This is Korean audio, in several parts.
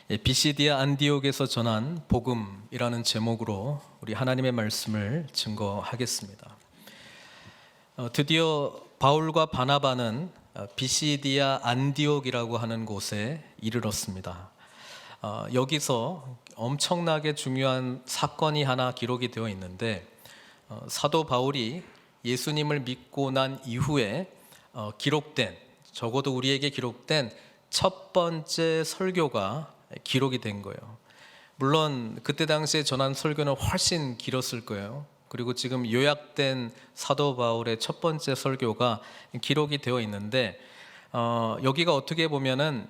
비시디아 안디옥에서 전한 복음이라는 제목으로 우리 하나님의 말씀을 증거하겠습니다. 드디어 바울과 바나바는 비시디아 안디옥이라고 하는 곳에 이르렀습니다. 여기서 엄청나게 중요한 사건이 하나 기록이 되어 있는데, 사도 바울이 예수님을 믿고 난 이후에 기록된, 적어도 우리에게 기록된 첫 번째 설교가 기록이 된 거예요. 물론 그때 당시에 전한 설교는 훨씬 길었을 거예요. 그리고 지금 요약된 사도 바울의 첫 번째 설교가 기록이 되어 있는데, 여기가 어떻게 보면은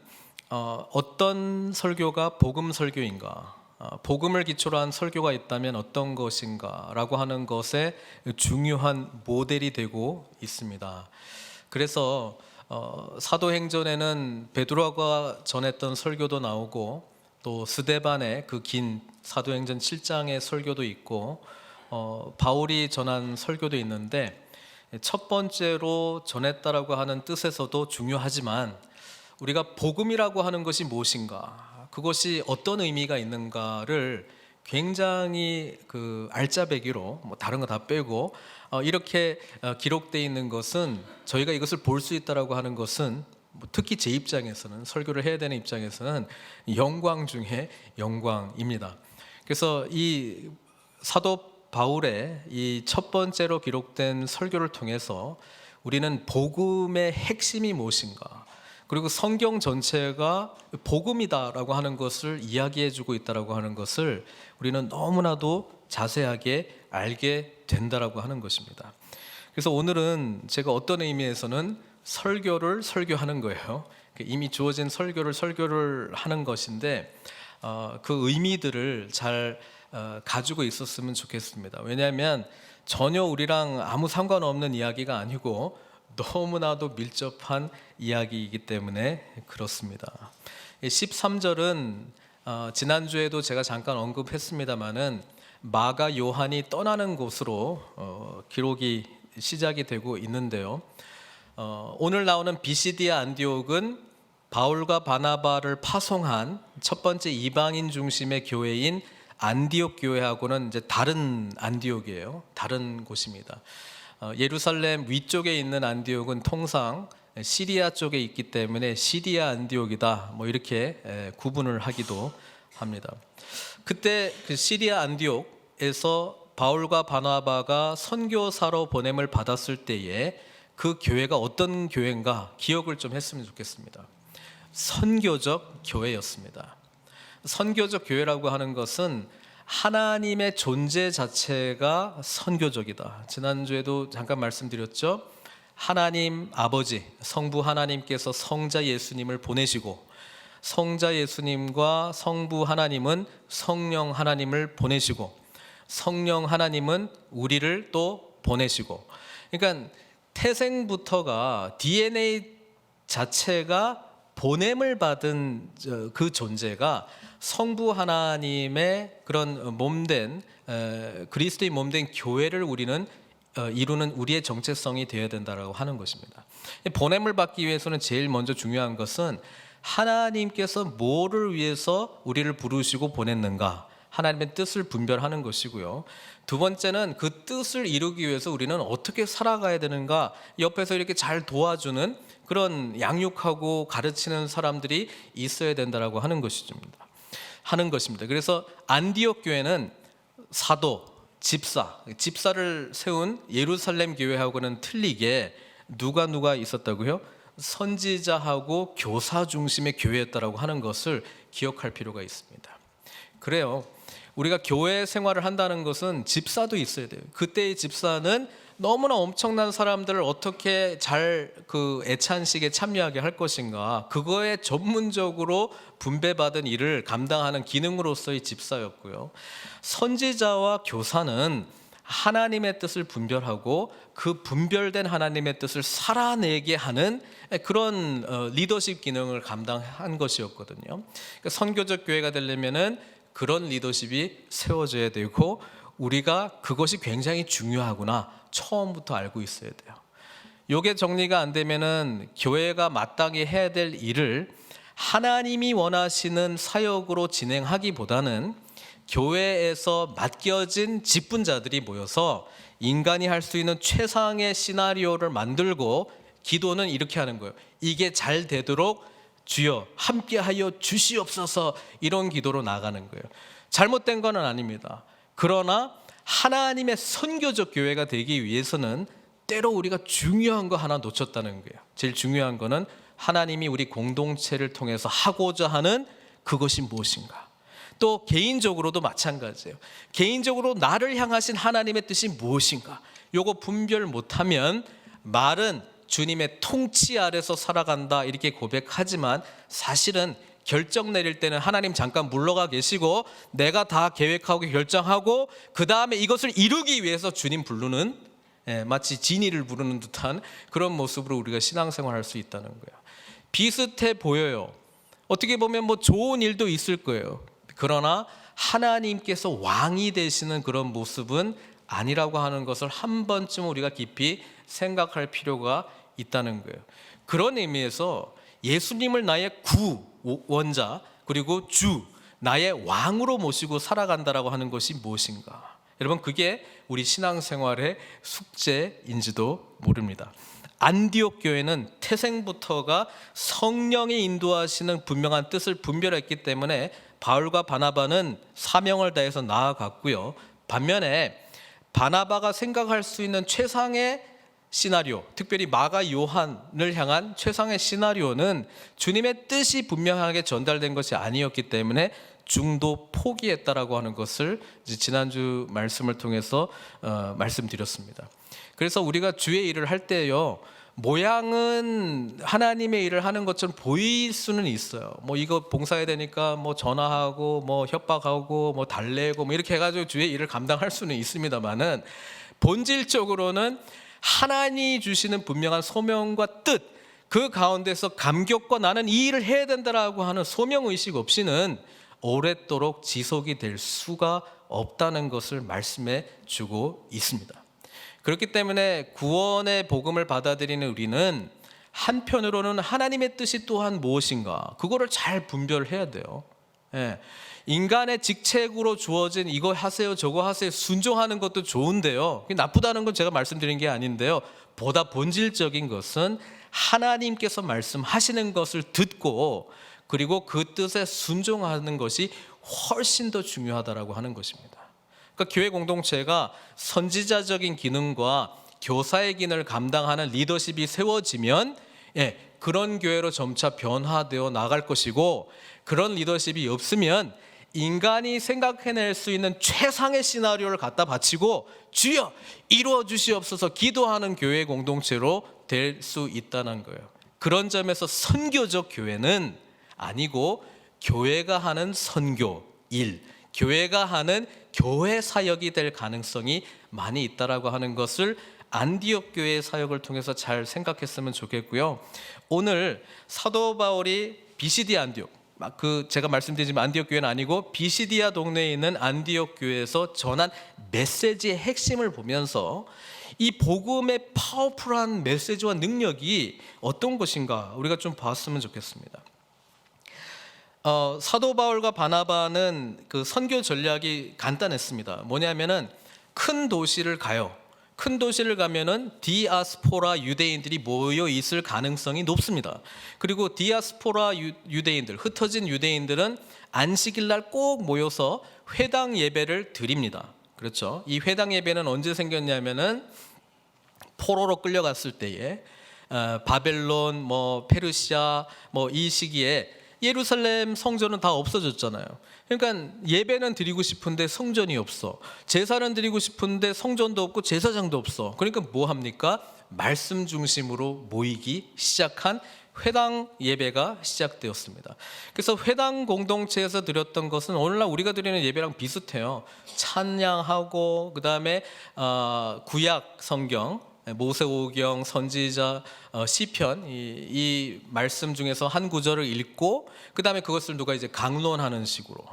어떤 설교가 복음 설교인가, 복음을 기초로 한 설교가 있다면 어떤 것인가 라고 하는 것에 중요한 모델이 되고 있습니다. 그래서 사도행전에는 베드로가 전했던 설교도 나오고, 또 스데반의 그 긴 사도행전 7장의 설교도 있고, 바울이 전한 설교도 있는데, 첫 번째로 전했다라고 하는 뜻에서도 중요하지만 우리가 복음이라고 하는 것이 무엇인가, 그것이 어떤 의미가 있는가를 굉장히 알짜배기로 다른 거 다 빼고 이렇게 기록되어 있는 것은, 저희가 이것을 볼 수 있다라고 하는 것은 특히 제 입장에서는, 설교를 해야 되는 입장에서는 영광 중에 영광입니다. 그래서 이 사도 바울의 이 첫 번째로 기록된 설교를 통해서 우리는 복음의 핵심이 무엇인가, 그리고 성경 전체가 복음이다라고 하는 것을 이야기해주고 있다라고 하는 것을 우리는 너무나도 자세하게 알게 된다라고 하는 것입니다. 그래서 오늘은 제가 어떤 의미에서는 설교를 설교하는 거예요. 이미 주어진 설교를 하는 것인데, 그 의미들을 잘 가지고 있었으면 좋겠습니다. 왜냐하면 전혀 우리랑 아무 상관없는 이야기가 아니고 너무나도 밀접한 이야기이기 때문에 그렇습니다. 13절은 지난주에도 제가 잠깐 언급했습니다마는 마가 요한이 떠나는 곳으로 기록이 시작이 되고 있는데요. 오늘 나오는 비시디아 안디옥은 바울과 바나바를 파송한 첫 번째 이방인 중심의 교회인 안디옥 교회하고는 이제 다른 안디옥이에요. 다른 곳입니다. 예루살렘 위쪽에 있는 안디옥은 통상 시리아 쪽에 있기 때문에 시리아 안디옥이다, 이렇게 구분을 하기도 합니다. 그때 그 시리아 안디옥에서 바울과 바나바가 선교사로 보냄을 받았을 때에 그 교회가 어떤 교회인가 기억을 좀 했으면 좋겠습니다. 선교적 교회였습니다. 선교적 교회라고 하는 것은 하나님의 존재 자체가 선교적이다. 지난주에도 잠깐 말씀드렸죠. 하나님 아버지, 성부 하나님께서 성자 예수님을 보내시고, 성자 예수님과 성부 하나님은 성령 하나님을 보내시고, 성령 하나님은 우리를 또 보내시고, 그러니까 태생부터가 DNA 자체가 보냄을 받은 그 존재가 성부 하나님의 그런 몸된 그리스도의 몸된 교회를 우리는 이루는 우리의 정체성이 되어야 된다라고 하는 것입니다. 보냄을 받기 위해서는 제일 먼저 중요한 것은 하나님께서 뭐를 위해서 우리를 부르시고 보냈는가, 하나님의 뜻을 분별하는 것이고요. 두 번째는 그 뜻을 이루기 위해서 우리는 어떻게 살아가야 되는가, 옆에서 이렇게 잘 도와주는 그런 양육하고 가르치는 사람들이 있어야 된다라고 하는 것입니다. 그래서 안디옥 교회는 사도, 집사를 세운 예루살렘 교회하고는 틀리게 누가 있었다고요? 선지자하고 교사 중심의 교회였다라고 하는 것을 기억할 필요가 있습니다. 그래요. 우리가 교회 생활을 한다는 것은 집사도 있어야 돼요. 그때의 집사는 너무나 엄청난 사람들을 어떻게 잘 그 애찬식에 참여하게 할 것인가, 그거에 전문적으로 분배받은 일을 감당하는 기능으로서의 집사였고요. 선지자와 교사는 하나님의 뜻을 분별하고 그 분별된 하나님의 뜻을 살아내게 하는 그런 리더십 기능을 감당한 것이었거든요. 그러니까 선교적 교회가 되려면은 그런 리더십이 세워져야 되고, 우리가 그것이 굉장히 중요하구나 처음부터 알고 있어야 돼요. 요게 정리가 안 되면은 교회가 마땅히 해야 될 일을 하나님이 원하시는 사역으로 진행하기보다는 교회에서 맡겨진 직분자들이 모여서 인간이 할 수 있는 최상의 시나리오를 만들고 기도는 이렇게 하는 거예요. 이게 잘 되도록 주여 함께하여 주시옵소서, 이런 기도로 나가는 거예요. 잘못된 건 아닙니다. 그러나 하나님의 선교적 교회가 되기 위해서는 때로 우리가 중요한 거 하나 놓쳤다는 거예요. 제일 중요한 거는 하나님이 우리 공동체를 통해서 하고자 하는 그것이 무엇인가. 또 개인적으로도 마찬가지예요. 개인적으로 나를 향하신 하나님의 뜻이 무엇인가. 요거 분별 못하면 말은 주님의 통치 아래서 살아간다 이렇게 고백하지만 사실은 결정 내릴 때는 하나님 잠깐 물러가 계시고 내가 다 계획하고 결정하고 그 다음에 이것을 이루기 위해서 주님 부르는, 마치 지니를 부르는 듯한 그런 모습으로 우리가 신앙생활할 수 있다는 거예요. 비슷해 보여요. 어떻게 보면 뭐 좋은 일도 있을 거예요. 그러나 하나님께서 왕이 되시는 그런 모습은 아니라고 하는 것을 한 번쯤 우리가 깊이 생각할 필요가 있다는 거예요. 그런 의미에서 예수님을 나의 구원자 그리고 주, 나의 왕으로 모시고 살아간다라고 하는 것이 무엇인가. 여러분, 그게 우리 신앙생활의 숙제인지도 모릅니다. 안디옥 교회는 태생부터가 성령이 인도하시는 분명한 뜻을 분별했기 때문에 바울과 바나바는 사명을 다해서 나아갔고요. 반면에 바나바가 생각할 수 있는 최상의 시나리오, 특별히 마가 요한을 향한 최상의 시나리오는 주님의 뜻이 분명하게 전달된 것이 아니었기 때문에 중도 포기했다라고 하는 것을 지난주 말씀을 통해서 말씀드렸습니다. 그래서 우리가 주의 일을 할 때요, 모양은 하나님의 일을 하는 것처럼 보일 수는 있어요. 뭐 이거 봉사해야 되니까 뭐 전화하고 뭐 협박하고 뭐 달래고 뭐 이렇게 해가지고 주의 일을 감당할 수는 있습니다만은 본질적으로는 하나님이 주시는 분명한 소명과 뜻, 그 가운데서 감격과 나는 이 일을 해야 된다라고 하는 소명의식 없이는 오랫도록 지속이 될 수가 없다는 것을 말씀해 주고 있습니다. 그렇기 때문에 구원의 복음을 받아들이는 우리는 한편으로는 하나님의 뜻이 또한 무엇인가, 그거를 잘 분별해야 돼요. 인간의 직책으로 주어진 이거 하세요 저거 하세요 순종하는 것도 좋은데요, 나쁘다는 건 제가 말씀드린 게 아닌데요, 보다 본질적인 것은 하나님께서 말씀하시는 것을 듣고 그리고 그 뜻에 순종하는 것이 훨씬 더 중요하다라고 하는 것입니다. 그러니까 교회 공동체가 선지자적인 기능과 교사의 기능을 감당하는 리더십이 세워지면 그런 교회로 점차 변화되어 나갈 것이고, 그런 리더십이 없으면 인간이 생각해낼 수 있는 최상의 시나리오를 갖다 바치고 주여 이루어 주시옵소서 기도하는 교회 공동체로 될 수 있다는 거예요. 그런 점에서 선교적 교회는 아니고 교회가 하는 선교 일, 교회가 하는 교회 사역이 될 가능성이 많이 있다라고 하는 것을 안디옥 교회의 사역을 통해서 잘 생각했으면 좋겠고요. 오늘 사도 바울이 비시디아 안디옥, 제가 말씀드리지만 안디옥 교회는 아니고 비시디아 동네에 있는 안디옥 교회에서 전한 메시지의 핵심을 보면서 이 복음의 파워풀한 메시지와 능력이 어떤 것인가 우리가 좀 봤으면 좋겠습니다. 사도 바울과 바나바는 그 선교 전략이 간단했습니다. 뭐냐면은 큰 도시를 가요. 큰 도시를 가면은 디아스포라 유대인들이 모여 있을 가능성이 높습니다. 그리고 디아스포라 유대인들, 흩어진 유대인들은 안식일 날 꼭 모여서 회당 예배를 드립니다. 그렇죠? 이 회당 예배는 언제 생겼냐면은 포로로 끌려갔을 때에 바벨론, 뭐 페르시아, 뭐 이 시기에 예루살렘 성전은 다 없어졌잖아요. 그러니까 예배는 드리고 싶은데 성전이 없어. 제사는 드리고 싶은데 성전도 없고 제사장도 없어. 그러니까 뭐 합니까? 말씀 중심으로 모이기 시작한 회당 예배가 시작되었습니다. 그래서 회당 공동체에서 드렸던 것은 오늘날 우리가 드리는 예배랑 비슷해요. 찬양하고 그 다음에 구약 성경, 모세오경, 선지자, 시편 이 말씀 중에서 한 구절을 읽고 그 다음에 그것을 누가 이제 강론하는 식으로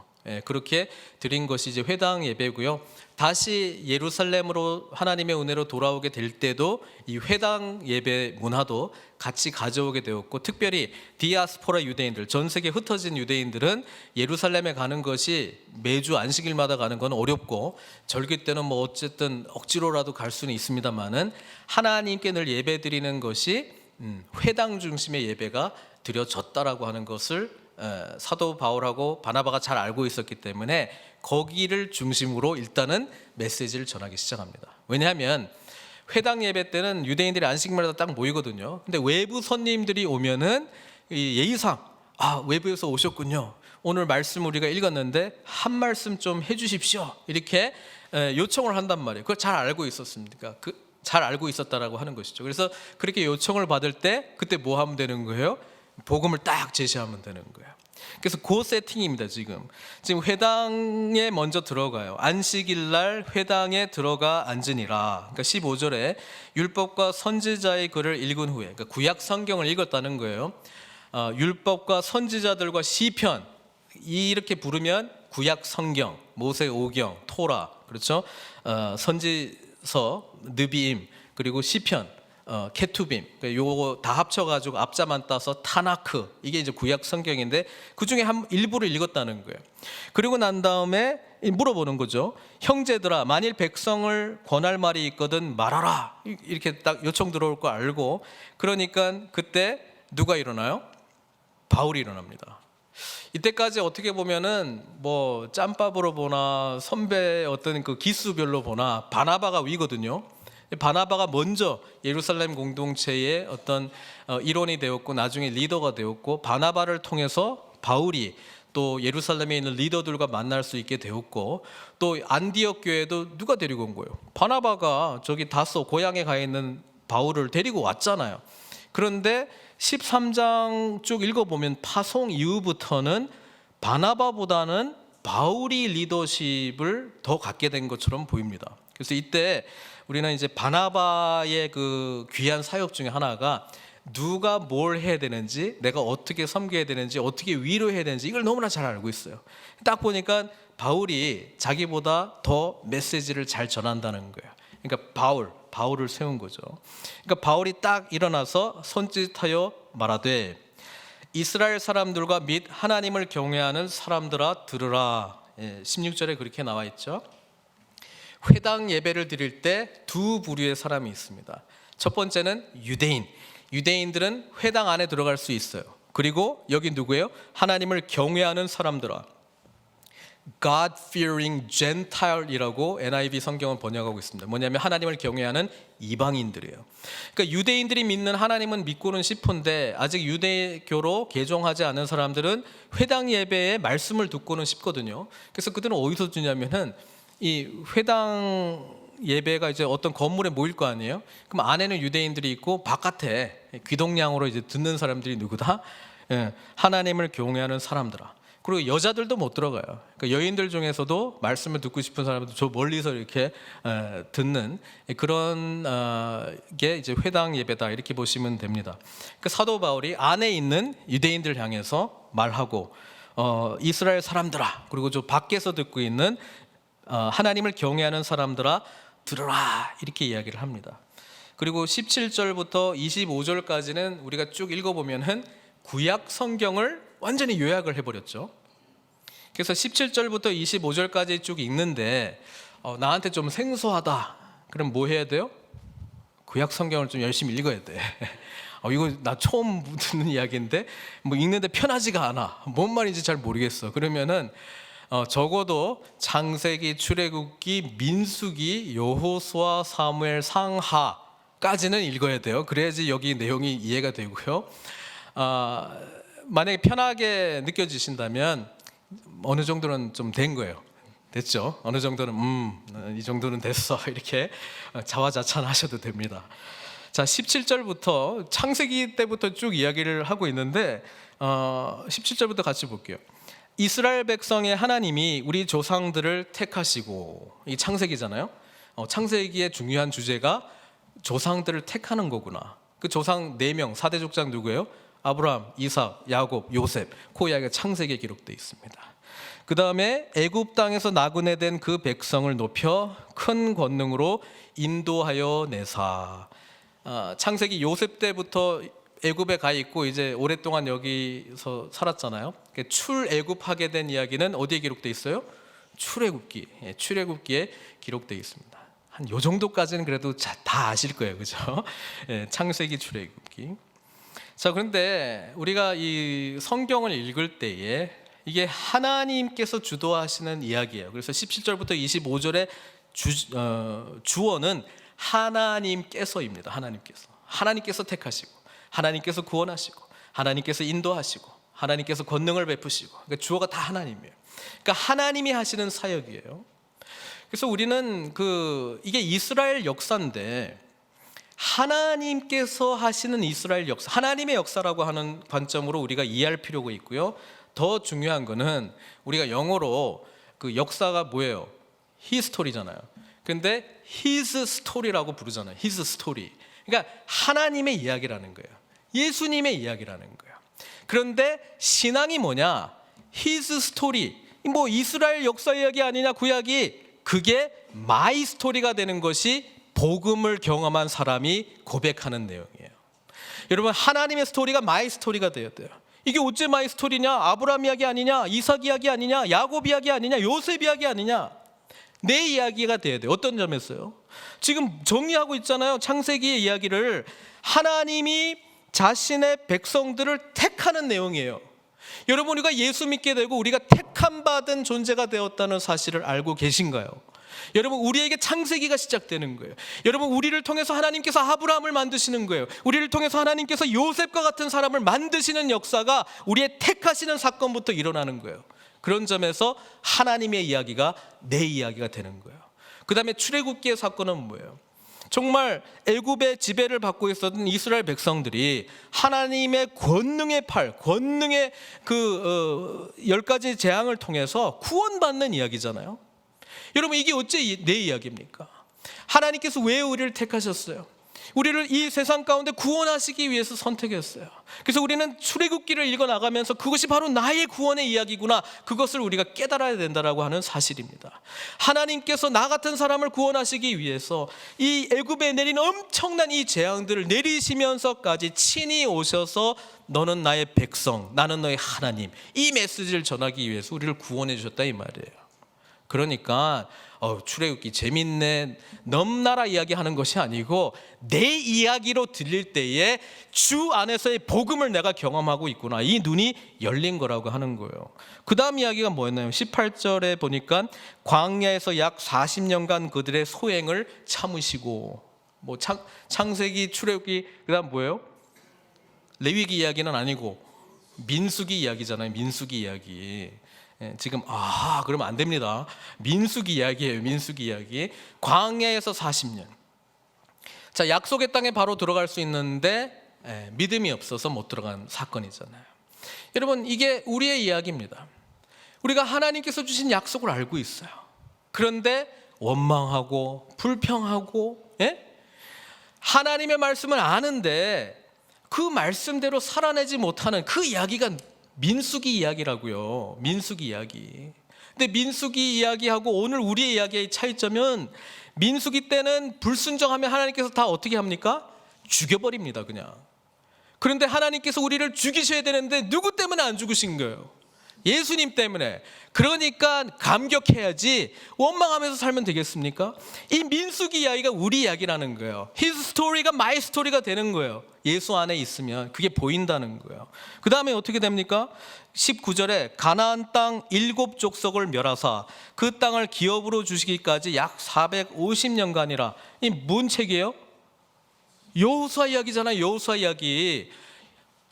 그렇게 드린 것이 이제 회당 예배고요. 다시 예루살렘으로 하나님의 은혜로 돌아오게 될 때도 이 회당 예배 문화도 같이 가져오게 되었고, 특별히 디아스포라 유대인들, 전 세계 흩어진 유대인들은 예루살렘에 가는 것이 매주 안식일마다 가는 건 어렵고, 절기 때는 뭐 어쨌든 억지로라도 갈 수는 있습니다만은 하나님께 늘 예배 드리는 것이 회당 중심의 예배가 드려졌다라고 하는 것을 사도 바울하고 바나바가 잘 알고 있었기 때문에 거기를 중심으로 일단은 메시지를 전하기 시작합니다. 왜냐하면 회당 예배 때는 유대인들이 안식일마다 딱 모이거든요. 근데 외부 손님들이 오면은 예의상 외부에서 오셨군요, 오늘 말씀 우리가 읽었는데 한 말씀 좀 해주십시오, 이렇게 요청을 한단 말이에요. 그걸 잘 알고 있었습니까? 잘 알고 있었다라고 하는 것이죠. 그래서 그렇게 요청을 받을 때 그때 뭐 하면 되는 거예요? 복음을 딱 제시하면 되는 거예요. 그래서 그 세팅입니다. 지금 회당에 먼저 들어가요. 안식일 날 회당에 들어가 앉으니라. 그러니까 15절에 율법과 선지자의 글을 읽은 후에, 그러니까 구약 성경을 읽었다는 거예요. 율법과 선지자들과 시편, 이렇게 부르면 구약 성경, 모세오경, 토라, 그렇죠? 선지서, 느비임, 그리고 시편, 케투빔, 요거 다 합쳐가지고 앞자만 따서 타나크, 이게 이제 구약 성경인데 그 중에 일부를 읽었다는 거예요. 그리고 난 다음에 물어보는 거죠. 형제들아, 만일 백성을 권할 말이 있거든 말하라, 이렇게 딱 요청 들어올 거 알고, 그러니까 그때 누가 일어나요? 바울이 일어납니다. 이때까지 어떻게 보면은 뭐 짬밥으로 보나 선배 어떤 그 기수별로 보나 바나바가 위거든요. 바나바가 먼저 예루살렘 공동체의 어떤 일원이 되었고, 나중에 리더가 되었고, 바나바를 통해서 바울이 또 예루살렘에 있는 리더들과 만날 수 있게 되었고, 또 안디옥 교회도 누가 데리고 온 거예요? 바나바가 저기 다소 고향에 가 있는 바울을 데리고 왔잖아요. 그런데 13장 쭉 읽어보면 파송 이후부터는 바나바보다는 바울이 리더십을 더 갖게 된 것처럼 보입니다. 그래서 이때 우리는 이제 바나바의 그 귀한 사역 중에 하나가 누가 뭘 해야 되는지, 내가 어떻게 섬겨야 되는지, 어떻게 위로해야 되는지 이걸 너무나 잘 알고 있어요. 딱 보니까 바울이 자기보다 더 메시지를 잘 전한다는 거예요. 그러니까 바울을 세운 거죠. 그러니까 바울이 딱 일어나서 손짓하여 말하되 이스라엘 사람들과 및 하나님을 경외하는 사람들아 들으라. 16절에 그렇게 나와 있죠. 회당 예배를 드릴 때 두 부류의 사람이 있습니다. 첫 번째는 유대인들은 회당 안에 들어갈 수 있어요. 그리고 여기 누구예요? 하나님을 경외하는 사람들아, God-fearing Gentile이라고 NIV 성경은 번역하고 있습니다. 뭐냐면 하나님을 경외하는 이방인들이에요. 그러니까 유대인들이 믿는 하나님은 믿고는 싶은데 아직 유대교로 개종하지 않은 사람들은 회당 예배의 말씀을 듣고는 싶거든요. 그래서 그들은 어디서 주냐면은 이 회당 예배가 이제 어떤 건물에 모일 거 아니에요? 그럼 안에는 유대인들이 있고 바깥에 귀동냥으로 이제 듣는 사람들이 누구다? 하나님을 경외하는 사람들아. 그리고 여자들도 못 들어가요. 그러니까 여인들 중에서도 말씀을 듣고 싶은 사람들 저 멀리서 이렇게 듣는 그런 게 이제 회당 예배다, 이렇게 보시면 됩니다. 그 사도 바울이 안에 있는 유대인들 향해서 말하고 이스라엘 사람들아, 그리고 저 밖에서 듣고 있는 하나님을 경외하는 사람들아 들으라, 이렇게 이야기를 합니다. 그리고 17절부터 25절까지는 우리가 쭉 읽어보면은 구약 성경을 완전히 요약을 해버렸죠. 그래서 17절부터 25절까지 쭉 읽는데 나한테 좀 생소하다, 그럼 뭐 해야 돼요? 구약 성경을 좀 열심히 읽어야 돼. 이거 나 처음 듣는 이야기인데 뭐 읽는데 편하지가 않아, 뭔 말인지 잘 모르겠어. 그러면은 적어도 창세기, 출애굽기, 민수기, 여호수아, 사무엘, 상하까지는 읽어야 돼요. 그래야지 여기 내용이 이해가 되고요. 만약에 편하게 느껴지신다면 어느 정도는 좀 된 거예요. 됐죠? 어느 정도는 이 정도는 됐어, 이렇게 자화자찬하셔도 됩니다. 자, 17절부터 창세기 때부터 쭉 이야기를 하고 있는데 17절부터 같이 볼게요. 이스라엘 백성의 하나님이 우리 조상들을 택하시고, 이 창세기잖아요. 창세기의 중요한 주제가 조상들을 택하는 거구나. 그 조상 4명 4대 족장 누구예요? 아브라함, 이삭, 야곱, 요셉, 그 이야기가 창세기에 기록되어 있습니다. 그 다음에 애굽 땅에서 나그네된 그 백성을 높여 큰 권능으로 인도하여 내사. 창세기 요셉 때부터 애굽에 가 있고 이제 오랫동안 여기서 살았잖아요. 출애굽하게 된 이야기는 어디에 기록되어 있어요? 출애굽기, 출애굽기에 기록되어 있습니다. 한 요 정도까지는 그래도 다 아실 거예요, 그죠? 창세기, 출애굽기. 자, 그런데 우리가 이 성경을 읽을 때에 이게 하나님께서 주도하시는 이야기예요. 그래서 17절부터 25절의 주어는 하나님께서입니다. 하나님께서 택하시고, 하나님께서 구원하시고, 하나님께서 인도하시고, 하나님께서 권능을 베푸시고, 그러니까 주어가 다 하나님이에요. 그러니까 하나님이 하시는 사역이에요. 그래서 우리는 이게 이스라엘 역사인데 하나님께서 하시는 이스라엘 역사, 하나님의 역사라고 하는 관점으로 우리가 이해할 필요가 있고요. 더 중요한 거는 우리가 영어로 그 역사가 뭐예요? 히스토리잖아요. 근데 his story라고 부르잖아요. his story. 그러니까 하나님의 이야기라는 거예요. 예수님의 이야기라는 거예요. 그런데 신앙이 뭐냐? his story. 뭐 이스라엘 역사 이야기 아니냐, 구약이. 그게 my story가 되는 것이 복음을 경험한 사람이 고백하는 내용이에요. 여러분, 하나님의 스토리가 my 스토리가 되어야 돼요. 이게 어째 마이 스토리냐? 아브라함 이야기 아니냐? 이삭 이야기 아니냐? 야곱 이야기 아니냐? 요셉 이야기 아니냐? 내 이야기가 돼야 돼요. 어떤 점에서요? 지금 정리하고 있잖아요. 창세기의 이야기를 하나님이 자신의 백성들을 택하는 내용이에요. 여러분, 우리가 예수 믿게 되고 우리가 택함 받은 존재가 되었다는 사실을 알고 계신가요? 여러분, 우리에게 창세기가 시작되는 거예요. 여러분, 우리를 통해서 하나님께서 아브라함을 만드시는 거예요. 우리를 통해서 하나님께서 요셉과 같은 사람을 만드시는 역사가 우리의 택하시는 사건부터 일어나는 거예요. 그런 점에서 하나님의 이야기가 내 이야기가 되는 거예요. 그 다음에 출애굽기의 사건은 뭐예요? 정말 애굽의 지배를 받고 있었던 이스라엘 백성들이 하나님의 권능의 팔, 권능의 10가지 재앙을 통해서 구원받는 이야기잖아요. 여러분, 이게 어째 내 이야기입니까? 하나님께서 왜 우리를 택하셨어요? 우리를 이 세상 가운데 구원하시기 위해서 선택했어요. 그래서 우리는 출애굽기를 읽어나가면서 그것이 바로 나의 구원의 이야기구나, 그것을 우리가 깨달아야 된다라고 하는 사실입니다. 하나님께서 나 같은 사람을 구원하시기 위해서 이 애굽에 내린 엄청난 이 재앙들을 내리시면서까지 친히 오셔서 너는 나의 백성, 나는 너의 하나님, 이 메시지를 전하기 위해서 우리를 구원해 주셨다, 이 말이에요. 그러니까 출애굽기 재밌네, 넘나라 이야기하는 것이 아니고 내 이야기로 들릴 때에 주 안에서의 복음을 내가 경험하고 있구나, 이 눈이 열린 거라고 하는 거예요. 그 다음 이야기가 뭐였나요? 18절에 보니까 광야에서 약 40년간 그들의 소행을 참으시고, 뭐 창세기, 출애굽기, 그 다음 뭐예요? 레위기 이야기는 아니고 민수기 이야기잖아요. 민수기 이야기. 지금 그러면 안 됩니다. 민수기 이야기예요. 민수기 이야기. 광야에서 40년. 자, 약속의 땅에 바로 들어갈 수 있는데 믿음이 없어서 못 들어간 사건이잖아요. 여러분, 이게 우리의 이야기입니다. 우리가 하나님께서 주신 약속을 알고 있어요. 그런데 원망하고 불평하고, 하나님의 말씀을 아는데 그 말씀대로 살아내지 못하는 그 이야기가 민수기 이야기라고요. 민수기 이야기. 근데 민수기 이야기하고 오늘 우리의 이야기의 차이점은, 민수기 때는 불순종하면 하나님께서 다 어떻게 합니까? 죽여버립니다, 그냥. 그런데 하나님께서 우리를 죽이셔야 되는데 누구 때문에 안 죽으신 거예요? 예수님 때문에. 그러니까 감격해야지 원망하면서 살면 되겠습니까? 이 민수기 이야기가 우리 이야기라는 거예요. His story가 my story가 되는 거예요. 예수 안에 있으면 그게 보인다는 거예요. 그 다음에 어떻게 됩니까? 19절에 가나안 땅 7족속을 멸하사 그 땅을 기업으로 주시기까지 약 450년간이라. 이 뭔 책이에요? 여호수아 이야기잖아요. 여호수아 이야기.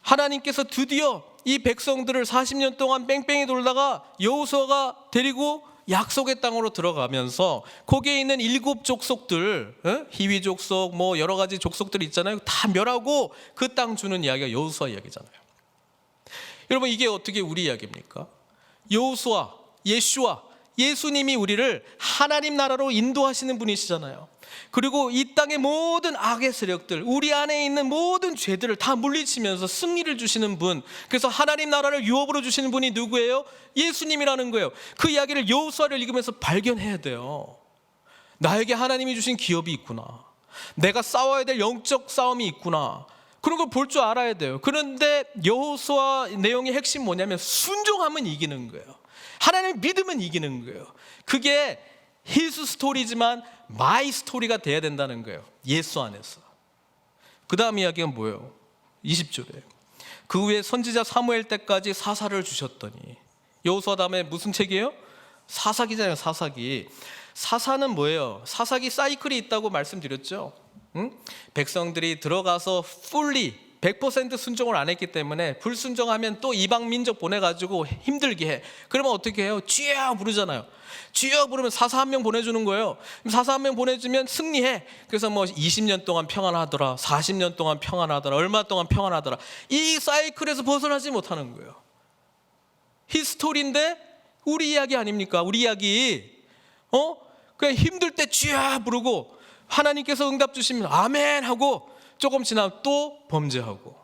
하나님께서 드디어 이 백성들을 40년 동안 뺑뺑이 돌다가 여호수아가 데리고 약속의 땅으로 들어가면서 거기에 있는 7족속들, 히위 족속, 뭐 여러 가지 족속들 있잖아요. 다 멸하고 그 땅 주는 이야기가 여호수아 이야기잖아요. 여러분, 이게 어떻게 우리 이야기입니까? 여호수아, 예슈아, 예수님이 우리를 하나님 나라로 인도하시는 분이시잖아요. 그리고 이 땅의 모든 악의 세력들, 우리 안에 있는 모든 죄들을 다 물리치면서 승리를 주시는 분, 그래서 하나님 나라를 유업으로 주시는 분이 누구예요? 예수님이라는 거예요. 그 이야기를 여호수아를 읽으면서 발견해야 돼요. 나에게 하나님이 주신 기업이 있구나, 내가 싸워야 될 영적 싸움이 있구나, 그런 걸 볼 줄 알아야 돼요. 그런데 여호수아 내용의 핵심 뭐냐면 순종하면 이기는 거예요. 하나님을 믿으면 이기는 거예요. 그게 히스 스토리지만 마이 스토리가 돼야 된다는 거예요. 예수 안에서. 그 다음 이야기가 뭐예요? 20절에 그 후에 선지자 사무엘 때까지 사사를 주셨더니. 여호수아 다음에 무슨 책이에요? 사사기잖아요. 사사기. 사사는 뭐예요? 사사기 사이클이 있다고 말씀드렸죠. 응? 백성들이 들어가서 fully 100% 순종을 안 했기 때문에 불순종하면 또 이방 민족 보내가지고 힘들게 해. 그러면 어떻게 해요? 주여 부르잖아요. 주여 부르면 사사 한 명 보내주는 거예요. 사사 한 명 보내주면 승리해. 그래서 뭐 20년 동안 평안하더라, 40년 동안 평안하더라, 얼마 동안 평안하더라. 이 사이클에서 벗어나지 못하는 거예요. 히스토리인데 우리 이야기 아닙니까? 우리 이야기. 그냥 힘들 때 주여 부르고 하나님께서 응답 주시면 아멘 하고 조금 지나면 또 범죄하고.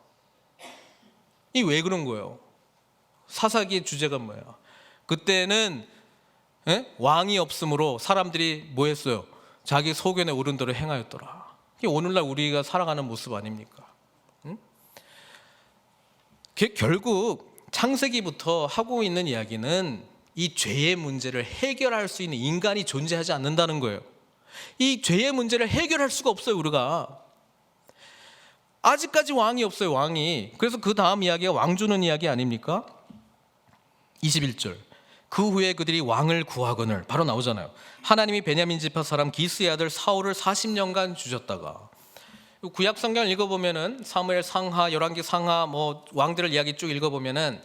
이 왜 그런 거예요? 사사기의 주제가 뭐예요? 그때는 왕이 없으므로 사람들이 뭐 했어요? 자기 소견에 오른 대로 행하였더라. 이게 오늘날 우리가 살아가는 모습 아닙니까? 응? 결국 창세기부터 하고 있는 이야기는 이 죄의 문제를 해결할 수 있는 인간이 존재하지 않는다는 거예요. 이 죄의 문제를 해결할 수가 없어요. 우리가 아직까지 왕이 없어요. 왕이. 그래서 그 다음 이야기가 왕 주는 이야기 아닙니까? 21절 그 후에 그들이 왕을 구하거늘. 바로 나오잖아요. 하나님이 베냐민 지파 사람 기스의 아들 사울을 40년간 주셨다가. 구약 성경을 읽어보면은 사무엘 상하, 열왕기 상하, 뭐 왕들을 이야기 쭉 읽어보면은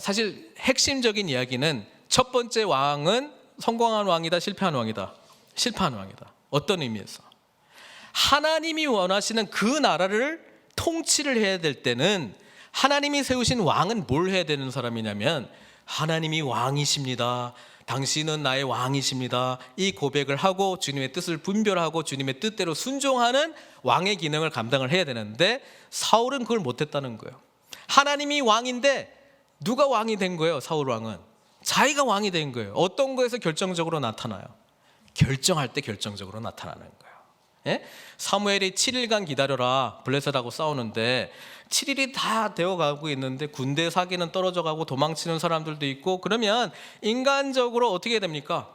사실 핵심적인 이야기는 첫 번째 왕은 성공한 왕이다, 실패한 왕이다? 실패한 왕이다. 어떤 의미에서? 하나님이 원하시는 그 나라를 통치를 해야 될 때는 하나님이 세우신 왕은 뭘 해야 되는 사람이냐면 하나님이 왕이십니다, 당신은 나의 왕이십니다, 이 고백을 하고 주님의 뜻을 분별하고 주님의 뜻대로 순종하는 왕의 기능을 감당을 해야 되는데 사울은 그걸 못했다는 거예요. 하나님이 왕인데 누가 왕이 된 거예요? 사울 왕은 자기가 왕이 된 거예요. 어떤 거에서 결정적으로 나타나요? 결정할 때 결정적으로 나타나는 거예요. 예? 사무엘이 7일간 기다려라, 블레셋하고 싸우는데 7일이 다 되어가고 있는데 군대 사기는 떨어져가고 도망치는 사람들도 있고, 그러면 인간적으로 어떻게 됩니까?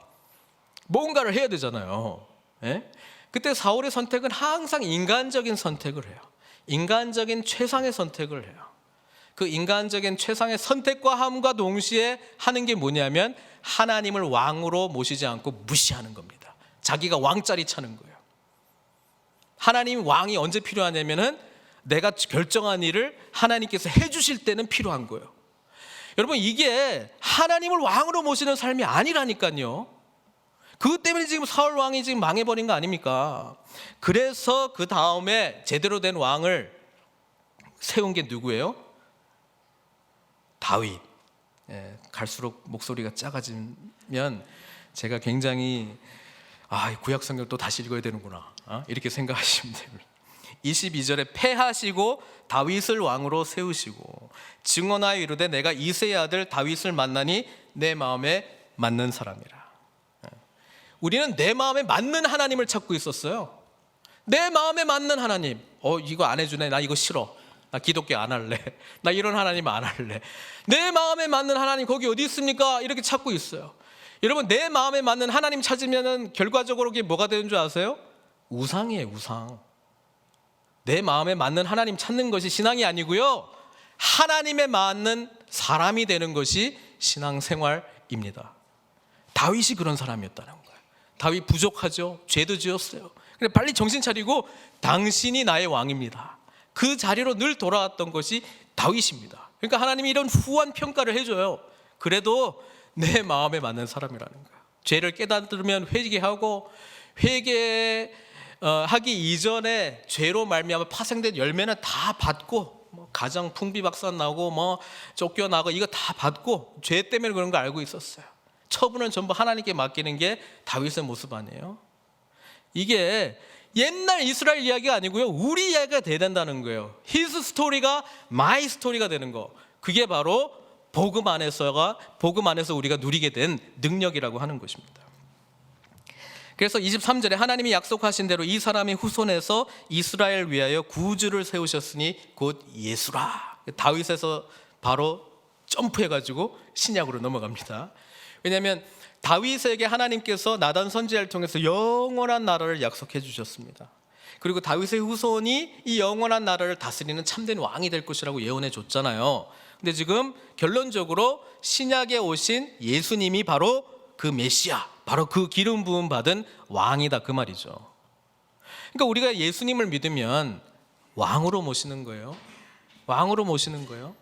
뭔가를 해야 되잖아요. 예? 그때 사울의 선택은 항상 인간적인 선택을 해요. 인간적인 최상의 선택을 해요. 그 인간적인 최상의 선택과 함과 동시에 하는 게 뭐냐면 하나님을 왕으로 모시지 않고 무시하는 겁니다. 자기가 왕자리 차는 거예요. 하나님 왕이 언제 필요하냐면은 내가 결정한 일을 하나님께서 해주실 때는 필요한 거예요. 여러분, 이게 하나님을 왕으로 모시는 삶이 아니라니까요. 그것 때문에 지금 사울 왕이 지금 망해버린 거 아닙니까? 그래서 그 다음에 제대로 된 왕을 세운 게 누구예요? 다윗. 갈수록 목소리가 작아지면 제가 굉장히 구약 성경 또 다시 읽어야 되는구나, 이렇게 생각하시면 됩니다. 22절에 패하시고 다윗을 왕으로 세우시고 증언하여 이르되 내가 이새의 아들 다윗을 만나니 내 마음에 맞는 사람이라. 우리는 내 마음에 맞는 하나님을 찾고 있었어요. 내 마음에 맞는 하나님. 이거 안 해주네, 나 이거 싫어, 나 기독교 안 할래, 나 이런 하나님 안 할래. 내 마음에 맞는 하나님 거기 어디 있습니까? 이렇게 찾고 있어요. 여러분, 내 마음에 맞는 하나님 찾으면 결과적으로 그게 뭐가 되는 줄 아세요? 우상이에요. 우상. 내 마음에 맞는 하나님 찾는 것이 신앙이 아니고요, 하나님에 맞는 사람이 되는 것이 신앙생활입니다. 다윗이 그런 사람이었다는 거예요. 다윗 부족하죠. 죄도 지었어요. 근데 빨리 정신 차리고 당신이 나의 왕입니다. 그 자리로 늘 돌아왔던 것이 다윗입니다. 그러니까 하나님이 이런 후한 평가를 해줘요. 그래도 내 마음에 맞는 사람이라는 거예요. 죄를 깨달으면 회개하고, 회개하기 이전에 죄로 말미암아 파생된 열매는 다 받고, 가정 풍비박산 나고 쫓겨나고 이거 다 받고 죄 때문에 그런 거 알고 있었어요. 처분은 전부 하나님께 맡기는 게 다윗의 모습 아니에요? 이게 옛날 이스라엘 이야기가 아니고요, 우리 이야기가 돼야 된다는 거예요. His 스토리가 my 스토리가 되는 거. 그게 바로 복음 안에서 우리가 누리게 된 능력이라고 하는 것입니다. 그래서 23절에 하나님이 약속하신 대로 이 사람의 후손에서 이스라엘 위하여 구주를 세우셨으니 곧 예수라. 다윗에서 바로 점프해가지고 신약으로 넘어갑니다. 왜냐하면 다윗에게 하나님께서 나단 선지자를 통해서 영원한 나라를 약속해 주셨습니다. 그리고 다윗의 후손이 이 영원한 나라를 다스리는 참된 왕이 될 것이라고 예언해 줬잖아요. 근데 지금 결론적으로 신약에 오신 예수님이 바로 그 메시아, 바로 그 기름 부음 받은 왕이다, 그 말이죠. 그러니까 우리가 예수님을 믿으면 왕으로 모시는 거예요. 왕으로 모시는 거예요.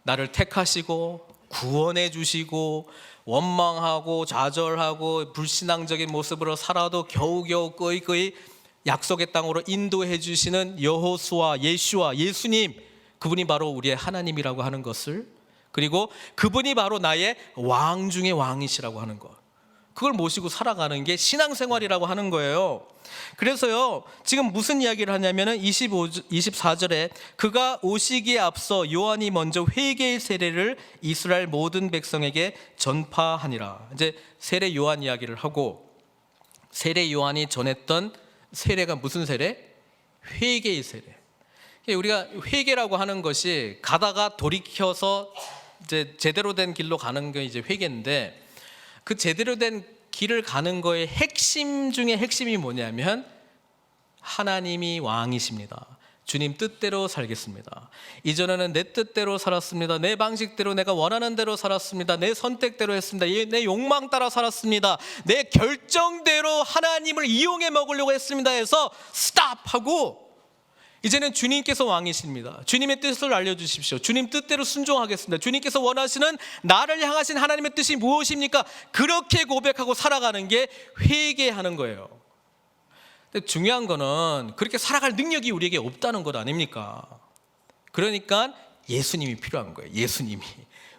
나를 택하시고 구원해 주시고 원망하고 좌절하고 불신앙적인 모습으로 살아도 겨우겨우 끄이끄이 약속의 땅으로 인도해 주시는 여호수아, 예수와 예수님, 그분이 바로 우리의 하나님이라고 하는 것을, 그리고 그분이 바로 나의 왕 중의 왕이시라고 하는 것, 그걸 모시고 살아가는 게 신앙생활이라고 하는 거예요. 그래서요, 지금 무슨 이야기를 하냐면은 24절에 그가 오시기에 앞서 요한이 먼저 회개의 세례를 이스라엘 모든 백성에게 전파하니라. 이제 세례 요한 이야기를 하고, 세례 요한이 전했던 세례가 무슨 세례? 회개의 세례. 우리가 회개라고 하는 것이 가다가 돌이켜서 이제 제대로 된 길로 가는 게 이제 회개인데, 그 제대로 된 길을 가는 거의 핵심 중에 핵심이 뭐냐면 하나님이 왕이십니다. 주님 뜻대로 살겠습니다. 이전에는 내 뜻대로 살았습니다. 내 방식대로, 내가 원하는 대로 살았습니다. 내 선택대로 했습니다. 내 욕망 따라 살았습니다. 내 결정대로 하나님을 이용해 먹으려고 했습니다 해서 스탑하고, 이제는 주님께서 왕이십니다. 주님의 뜻을 알려주십시오. 주님 뜻대로 순종하겠습니다. 주님께서 원하시는 나를 향하신 하나님의 뜻이 무엇입니까? 그렇게 고백하고 살아가는 게 회개하는 거예요. 근데 중요한 거는 그렇게 살아갈 능력이 우리에게 없다는 것 아닙니까? 그러니까 예수님이 필요한 거예요. 예수님이.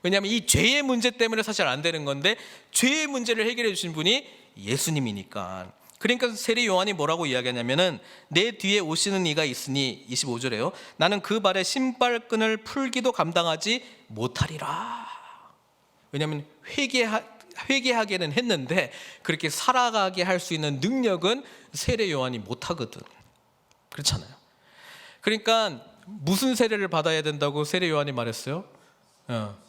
왜냐하면 이 죄의 문제 때문에 사실 안 되는 건데, 죄의 문제를 해결해 주신 분이 예수님이니까. 그러니까 세례 요한이 뭐라고 이야기하냐면은 내 뒤에 오시는 이가 있으니, 25절에요, 나는 그 발에 신발끈을 풀기도 감당하지 못하리라. 왜냐하면 회개하게는 했는데 그렇게 살아가게 할 수 있는 능력은 세례 요한이 못하거든. 그렇잖아요. 그러니까 무슨 세례를 받아야 된다고 세례 요한이 말했어요?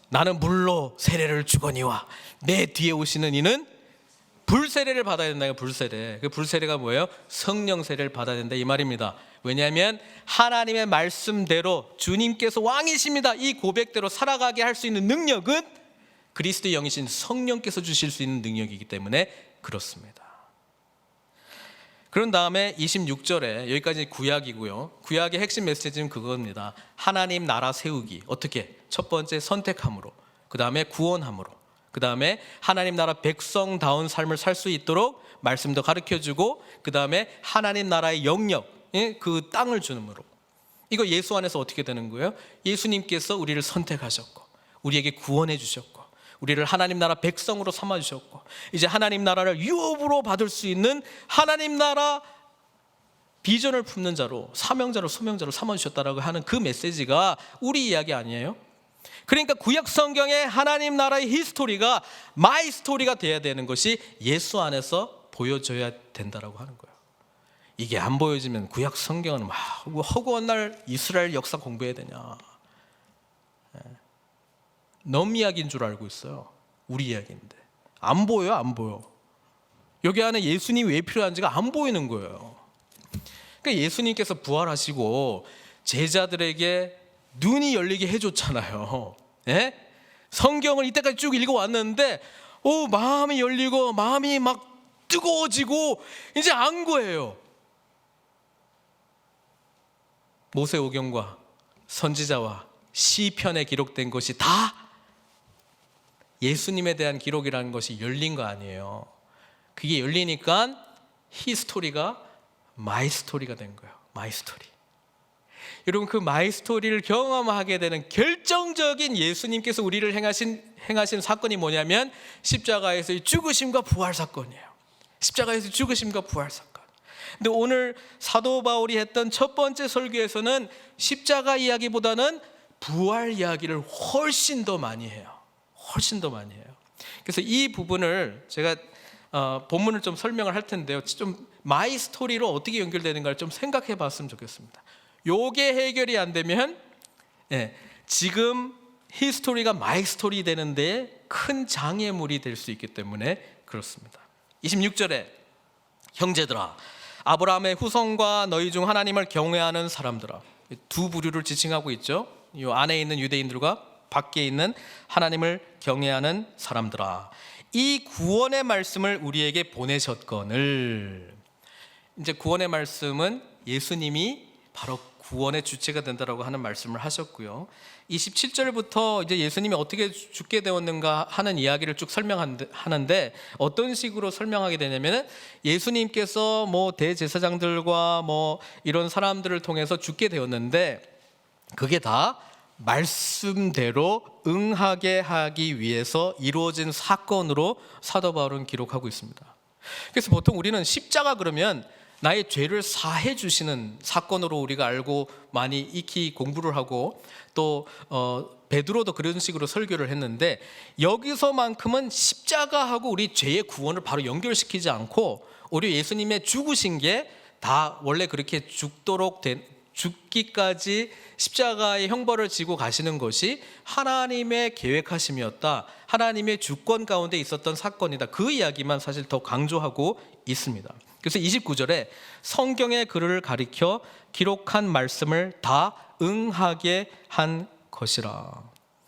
나는 물로 세례를 주거니와 내 뒤에 오시는 이는 불세례를 받아야 된다요. 불세례. 그 불세례가 뭐예요? 성령 세례를 받아야 된다, 이 말입니다. 왜냐하면 하나님의 말씀대로 주님께서 왕이십니다, 이 고백대로 살아가게 할 수 있는 능력은 그리스도의 영이신 성령께서 주실 수 있는 능력이기 때문에 그렇습니다. 그런 다음에 26절에, 여기까지 구약이고요. 구약의 핵심 메시지는 그겁니다. 하나님 나라 세우기. 어떻게? 첫 번째 선택함으로, 그 다음에 구원함으로, 그 다음에 하나님 나라 백성다운 삶을 살 수 있도록 말씀도 가르쳐주고, 그 다음에 하나님 나라의 영역, 그 땅을 주므로. 이거 예수 안에서 어떻게 되는 거예요? 예수님께서 우리를 선택하셨고 우리에게 구원해 주셨고 우리를 하나님 나라 백성으로 삼아주셨고, 이제 하나님 나라를 유업으로 받을 수 있는 하나님 나라 비전을 품는 자로, 사명자로, 소명자로 삼아주셨다라고 하는 그 메시지가 우리 이야기 아니에요? 그러니까 구약 성경의 하나님 나라의 히스토리가 마이 스토리가 돼야 되는 것이 예수 안에서 보여져야 된다라고 하는 거예요. 이게 안 보여지면 구약 성경은 막 허구한 날 이스라엘 역사 공부해야 되냐, 놈 이야기인 줄 알고 있어요. 우리 이야기인데 안 보여요. 안 보여. 여기 안에 예수님이 왜 필요한지가 안 보이는 거예요. 그러니까 예수님께서 부활하시고 제자들에게 눈이 열리게 해줬잖아요. 예? 성경을 이때까지 쭉 읽어왔는데 마음이 열리고 마음이 막 뜨거워지고 이제 안 거예요. 모세오경과 선지자와 시편에 기록된 것이 다 예수님에 대한 기록이라는 것이 열린 거 아니에요. 그게 열리니까 히스토리가 마이 스토리가 된 거예요. 마이 스토리. 여러분, 그 마이 스토리를 경험하게 되는 결정적인 예수님께서 우리를 행하신 사건이 뭐냐면 십자가에서의 죽으심과 부활 사건이에요. 십자가에서 죽으심과 부활 사건. 근데 오늘 사도 바울이 했던 첫 번째 설교에서는 십자가 이야기보다는 부활 이야기를 훨씬 더 많이 해요. 훨씬 더 많이 해요. 그래서 이 부분을 제가 본문을 좀 설명을 할 텐데요, 좀 마이 스토리로 어떻게 연결되는가를 좀 생각해 봤으면 좋겠습니다. 요게 해결이 안 되면 지금 히스토리가 마이 스토리 되는데 큰 장애물이 될 수 있기 때문에 그렇습니다. 26절에 형제들아, 아브라함의 후손과 너희 중 하나님을 경외하는 사람들아, 두 부류를 지칭하고 있죠. 이 안에 있는 유대인들과 밖에 있는 하나님을 경외하는 사람들아, 이 구원의 말씀을 우리에게 보내셨거늘. 이제 구원의 말씀은 예수님이 바로 구원의 주체가 된다라고 하는 말씀을 하셨고요. 27절부터 이제 예수님이 어떻게 죽게 되었는가 하는 이야기를 쭉 설명하는데, 어떤 식으로 설명하게 되냐면은 예수님께서 뭐 대제사장들과 뭐 이런 사람들을 통해서 죽게 되었는데 그게 다 말씀대로 응하게 하기 위해서 이루어진 사건으로 사도 바울은 기록하고 있습니다. 그래서 보통 우리는 십자가 그러면 나의 죄를 사해 주시는 사건으로 우리가 알고 많이 익히 공부를 하고, 또 베드로도 그런 식으로 설교를 했는데, 여기서만큼은 십자가하고 우리 죄의 구원을 바로 연결시키지 않고 오히려 예수님의 죽으신 게 다 원래 그렇게 죽기까지 십자가의 형벌을 지고 가시는 것이 하나님의 계획하심이었다, 하나님의 주권 가운데 있었던 사건이다, 그 이야기만 사실 더 강조하고 있습니다. 그래서 29절에 성경의 글을 가리켜 기록한 말씀을 다 응하게 한 것이라.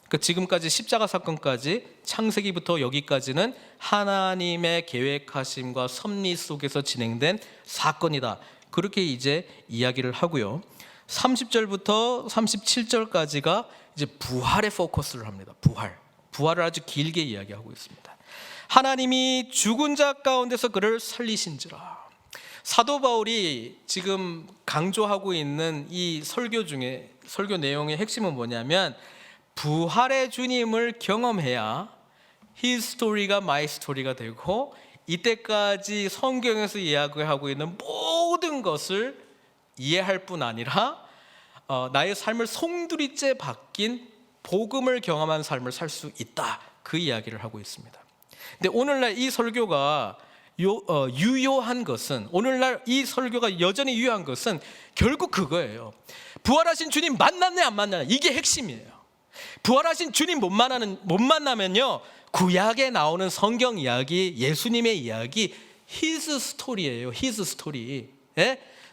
그러니까 지금까지 십자가 사건까지, 창세기부터 여기까지는 하나님의 계획하심과 섭리 속에서 진행된 사건이다, 그렇게 이제 이야기를 하고요. 30절부터 37절까지가 이제 부활에 포커스를 합니다. 부활을 아주 길게 이야기하고 있습니다. 하나님이 죽은 자 가운데서 그를 살리신지라. 사도 바울이 지금 강조하고 있는 이 설교 내용의 핵심은 뭐냐면, 부활의 주님을 경험해야 히스토리가 마이 스토리가 되고, 이때까지 성경에서 이야기하고 있는 모든 것을 이해할 뿐 아니라 나의 삶을 송두리째 바뀐 복음을 경험한 삶을 살 수 있다, 그 이야기를 하고 있습니다. 근데 오늘날 이 설교가 유효한 것은, 오늘날 이 설교가 여전히 유효한 것은 결국 그거예요. 부활하신 주님 만났네 안 만나냐, 이게 핵심이에요. 부활하신 주님 못 만나면요, 구약에 나오는 성경 이야기, 예수님의 이야기, 히즈 스토리예요. 히즈 스토리.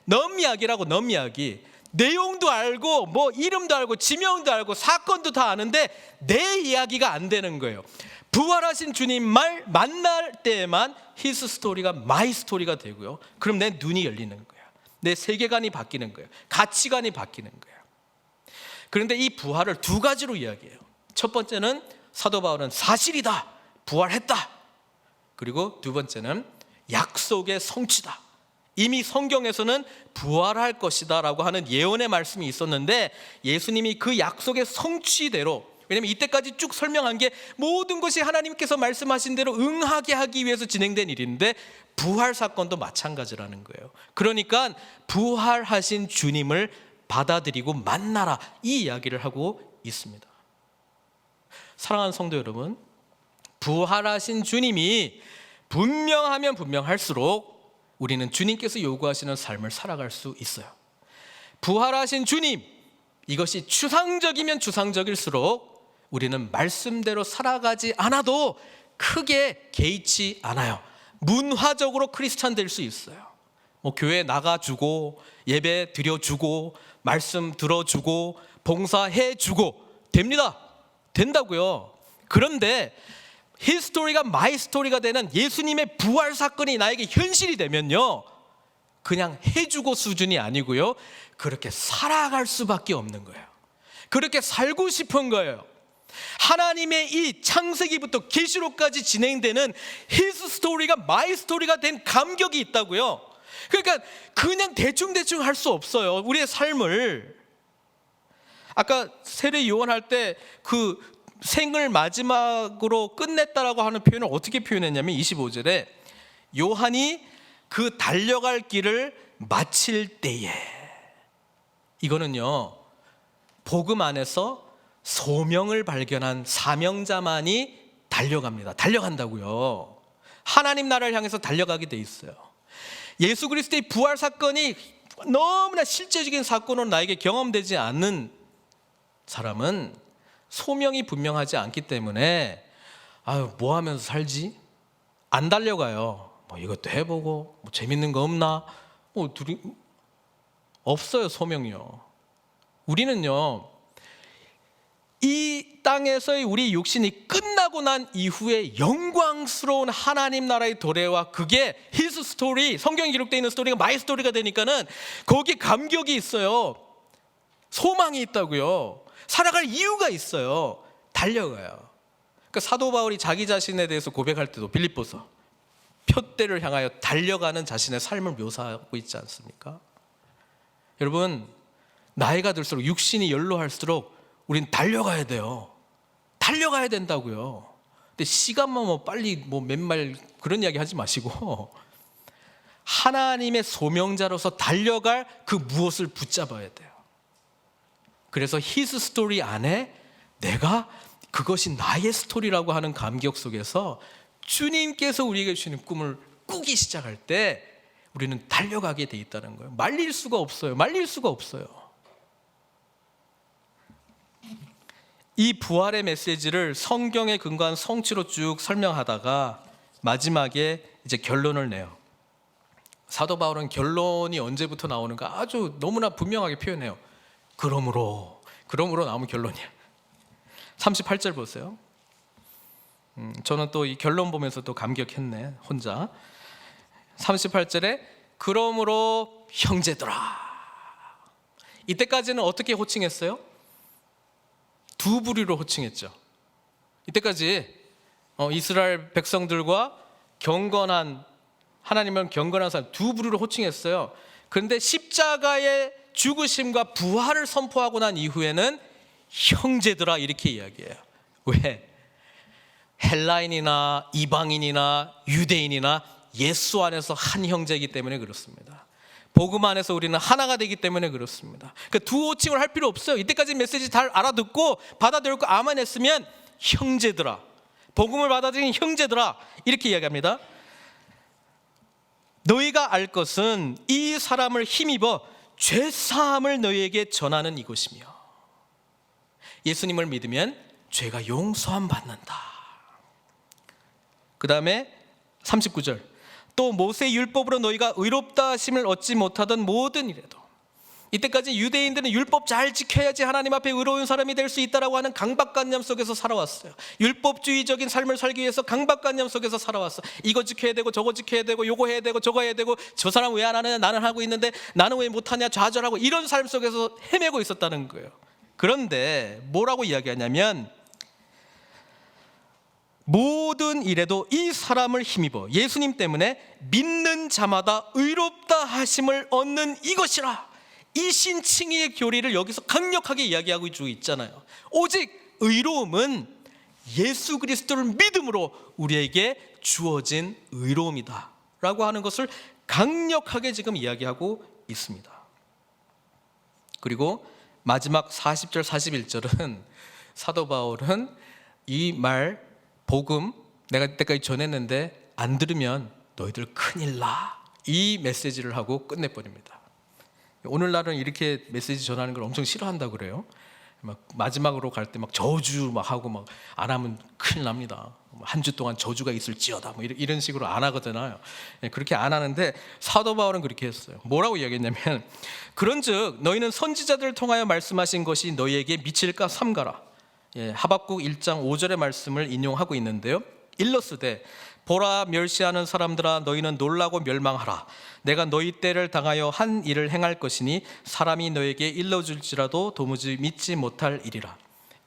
넘 이야기라고, 넘 이야기. 내용도 알고 뭐 이름도 알고 지명도 알고 사건도 다 아는데 내 이야기가 안 되는 거예요. 부활하신 주님 말 만날 때에만 히스 스토리가 마이 스토리가 되고요. 그럼 내 눈이 열리는 거예요. 내 세계관이 바뀌는 거예요. 가치관이 바뀌는 거예요. 그런데 이 부활을 두 가지로 이야기해요. 첫 번째는 사도 바울은 사실이다, 부활했다. 그리고 두 번째는 약속의 성취다. 이미 성경에서는 부활할 것이다 라고 하는 예언의 말씀이 있었는데, 예수님이 그 약속의 성취대로, 왜냐하면 이때까지 쭉 설명한 게 모든 것이 하나님께서 말씀하신 대로 응하게 하기 위해서 진행된 일인데, 부활 사건도 마찬가지라는 거예요. 그러니까 부활하신 주님을 받아들이고 만나라, 이 이야기를 하고 있습니다. 사랑하는 성도 여러분, 부활하신 주님이 분명하면 분명할수록 우리는 주님께서 요구하시는 삶을 살아갈 수 있어요. 부활하신 주님, 이것이 추상적이면 추상적일수록 우리는 말씀대로 살아가지 않아도 크게 개의치 않아요. 문화적으로 크리스찬 될 수 있어요. 뭐 교회 나가주고 예배 드려주고 말씀 들어주고 봉사해주고 됩니다. 된다고요. 그런데 히스토리가 마이 스토리가 되는 예수님의 부활 사건이 나에게 현실이 되면요, 그냥 해주고 수준이 아니고요, 그렇게 살아갈 수밖에 없는 거예요. 그렇게 살고 싶은 거예요. 하나님의 이 창세기부터 계시록까지 진행되는 히스 스토리가 마이 스토리가 된 감격이 있다고요. 그러니까 그냥 대충 할 수 없어요. 우리의 삶을 아까 세례 요한할 때 그 생을 마지막으로 끝냈다라고 하는 표현을 어떻게 표현했냐면 25절에 요한이 그 달려갈 길을 마칠 때에, 이거는요 복음 안에서 소명을 발견한 사명자만이 달려갑니다. 달려간다고요. 하나님 나라를 향해서 달려가게 돼 있어요. 예수 그리스도의 부활 사건이 너무나 실제적인 사건으로 나에게 경험되지 않는 사람은 소명이 분명하지 않기 때문에 뭐 하면서 살지? 안 달려가요. 뭐 이것도 해보고 뭐 재밌는 거 없나? 뭐 둘이 없어요. 소명이요. 우리는요 이 땅에서의 우리 육신이 끝나고 난 이후에 영광스러운 하나님 나라의 도래와 그게 히스 스토리, 성경에 기록되어 있는 스토리가 마이 스토리가 되니까는 거기에 감격이 있어요. 소망이 있다고요. 살아갈 이유가 있어요. 달려가요. 그러니까 사도 바울이 자기 자신에 대해서 고백할 때도 빌립보서 표대를 향하여 달려가는 자신의 삶을 묘사하고 있지 않습니까? 여러분, 나이가 들수록 육신이 연로할수록 우린 달려가야 돼요. 달려가야 된다고요. 근데 시간만 뭐 빨리 뭐 맨말 그런 이야기 하지 마시고 하나님의 소명자로서 달려갈 그 무엇을 붙잡아야 돼요. 그래서 히스 스토리 안에 내가 그것이 나의 스토리라고 하는 감격 속에서 주님께서 우리에게 주시는 꿈을 꾸기 시작할 때 우리는 달려가게 돼 있다는 거예요. 말릴 수가 없어요. 말릴 수가 없어요. 이 부활의 메시지를 성경에 근거한 성취로 쭉 설명하다가 마지막에 이제 결론을 내요. 사도 바울은 결론이 언제부터 나오는가 아주 너무나 분명하게 표현해요. 그러므로 나오면 결론이야. 38절 보세요. 저는 또 이 결론 보면서 또 감격했네 혼자. 38절에 그러므로 형제들아. 이때까지는 어떻게 호칭했어요? 두 부류로 호칭했죠. 이때까지 이스라엘 백성들과 경건한 하나님은 경건한 사람 두 부류로 호칭했어요. 그런데 십자가의 죽으심과 부활을 선포하고 난 이후에는 형제들아 이렇게 이야기해요. 왜? 헬라인이나 이방인이나 유대인이나 예수 안에서 한 형제이기 때문에 그렇습니다. 복음 안에서 우리는 하나가 되기 때문에 그렇습니다. 그 두 호칭을 할 필요 없어요. 이때까지 메시지 잘 알아듣고 받아들였고 암안했으면 형제들아, 복음을 받아들인 형제들아 이렇게 이야기합니다. 너희가 알 것은 이 사람을 힘입어 죄사함을 너희에게 전하는 이것이며 예수님을 믿으면 죄가 용서함 받는다. 그 다음에 39절 또 모세 율법으로 너희가 의롭다 하심을 얻지 못하던 모든 일에도 이때까지 유대인들은 율법 잘 지켜야지 하나님 앞에 의로운 사람이 될 수 있다라고 하는 강박관념 속에서 살아왔어요. 율법주의적인 삶을 살기 위해서 강박관념 속에서 살아왔어. 이거 지켜야 되고 저거 지켜야 되고 요거 해야 되고 저거 해야 되고 저 사람 왜 안 하느냐 나는 하고 있는데 나는 왜 못하냐 좌절하고 이런 삶 속에서 헤매고 있었다는 거예요. 그런데 뭐라고 이야기하냐면 모든 일에도 이 사람을 힘입어 예수님 때문에 믿는 자마다 의롭다 하심을 얻는 이것이라. 이 신칭의의 교리를 여기서 강력하게 이야기하고 있잖아요. 오직 의로움은 예수 그리스도를 믿음으로 우리에게 주어진 의로움이다 라고 하는 것을 강력하게 지금 이야기하고 있습니다. 그리고 마지막 40절 41절은 사도 바울은 이 말 복음 내가 이때까지 전했는데 안 들으면 너희들 큰일 나 이 메시지를 하고 끝내버립니다. 오늘날은 이렇게 메시지 전하는 걸 엄청 싫어한다 그래요. 막 마지막으로 갈 때 막 저주 막 하고 막 안 하면 큰일 납니다. 한 주 동안 저주가 있을지어다 뭐 이런 식으로 안 하거든요. 그렇게 안 하는데 사도 바울은 그렇게 했어요. 뭐라고 이야기했냐면 그런즉 너희는 선지자들을 통하여 말씀하신 것이 너희에게 미칠까 삼가라. 하박국 1장 5절의 말씀을 인용하고 있는데요. 일러스되 보라 멸시하는 사람들아 너희는 놀라고 멸망하라. 내가 너희 때를 당하여 한 일을 행할 것이니 사람이 너에게 일러줄지라도 도무지 믿지 못할 일이라.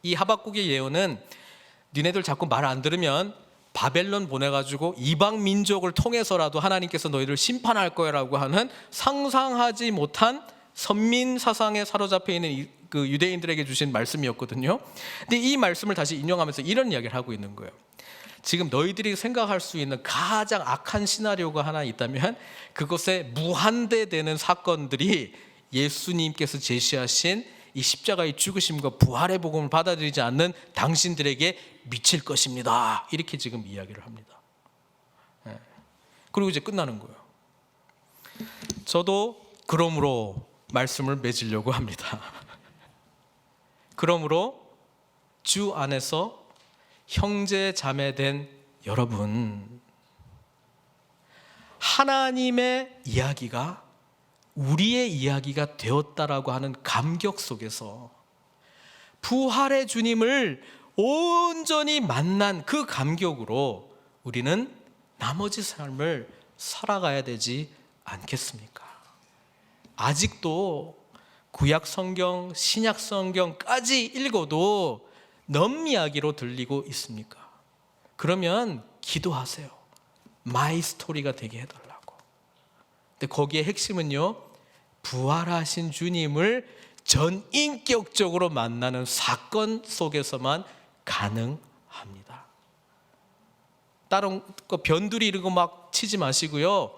이 하박국의 예언은 니네들 자꾸 말 안 들으면 바벨론 보내가지고 이방 민족을 통해서라도 하나님께서 너희를 심판할 거라고 하는 상상하지 못한 선민 사상에 사로잡혀 있는 그 유대인들에게 주신 말씀이었거든요. 근데 이 말씀을 다시 인용하면서 이런 이야기를 하고 있는 거예요. 지금 너희들이 생각할 수 있는 가장 악한 시나리오가 하나 있다면 그것에 무한대되는 사건들이 예수님께서 제시하신 이 십자가의 죽으심과 부활의 복음을 받아들이지 않는 당신들에게 미칠 것입니다. 이렇게 지금 이야기를 합니다. 그리고 이제 끝나는 거예요. 저도 그러므로 말씀을 맺으려고 합니다. 그러므로 주 안에서 형제 자매된 여러분, 하나님의 이야기가 우리의 이야기가 되었다라고 하는 감격 속에서 부활의 주님을 온전히 만난 그 감격으로 우리는 나머지 삶을 살아가야 되지 않겠습니까? 아직도 구약 성경, 신약 성경까지 읽어도 넘 이야기로 들리고 있습니까? 그러면 기도하세요. 마이 스토리가 되게 해달라고. 근데 거기에 핵심은요, 부활하신 주님을 전인격적으로 만나는 사건 속에서만 가능합니다. 다른 거 변두리 이런 거 막 치지 마시고요,